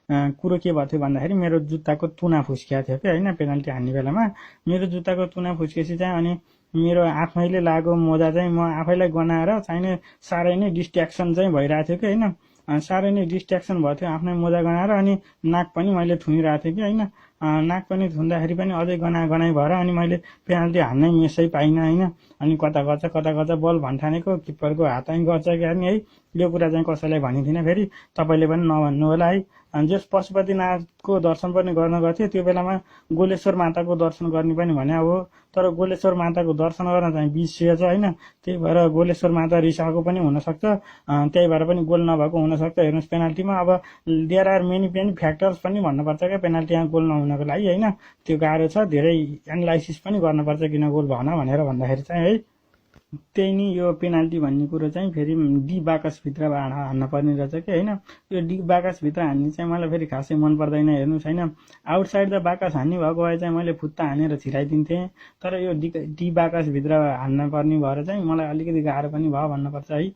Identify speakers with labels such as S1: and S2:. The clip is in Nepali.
S1: कुरो के भयो थियो भन्दाखेरि मेरो जुत्ताको तुना फुस्किएको थियो कि होइन, पेनाल्टी हान्ने बेलामा मेरो जुत्ताको तुना फुस्केपछि चाहिँ अनि मेरो आफैले लागेको मोजा चाहिँ म आफैलाई गनाएर चाहिने साह्रै नै डिस्ट्र्याक्सन चाहिँ भइरहेको थियो कि होइन, साह्रै नै डिस्ट्र्याक्सन भएको थियो आफ्नै मोजा गनाएर। अनि नाक पनि मैले थुनिरहेको थिएँ कि होइन, नाक पनि थुन्दाखेरि पनि अझै गनाइ भएर अनि मैले पेनाल्टी हान्नै मिसै पाइनँ होइन। अनि कता गर्छ बल भन्ठानेको किप्परको हातमै गर्छ क्या नि है। यो कुरा चाहिँ कसैलाई भनिदिनँ, फेरि तपाईँले पनि नभन्नु होला है। जस पशुपतिनाथको दर्शन पनि गर्न गएको थियो, त्यो बेलामा गोलेश्वर माताको दर्शन गर्ने पनि भने हो, तर गोलेश्वर माताको दर्शन गर्न चाहिँ बिर्सिएछ होइन। त्यही भएर गोलेश्वर माता रिसाएको पनि हुनसक्छ, त्यही भएर पनि गोल नभएको हुनसक्छ। हेर्नुहोस् पेनाल्टीमा अब देयर आर मेनी फ्याक्टर्स पनि भन्नुपर्छ क्या पेनाल्टीमा गोल नहुनको लागि होइन। त्यो गाह्रो छ, धेरै एनालाइसिस पनि गर्नुपर्छ किन गोल भएन भनेर भन्दाखेरि चाहिँ है। त्यही नि यो पेनाल्टी भन्ने कुरो चाहिँ फेरि डी बाकसभित्र हान्न पर्ने रहेछ कि होइन। यो डी बाकसभित्र हान्ने चाहिँ मलाई फेरि खासै मन पर्दैन। हेर्नुहोस् होइन, आउटसाइड द बाकस हान्ने भएको भए चाहिँ मैले फुत्ता हानेर छिराइदिन्थेँ, तर यो डी बाकसभित्र हान्न पर्ने भएर चाहिँ मलाई अलिकति गाह्रो पनि भयो भन्नुपर्छ है।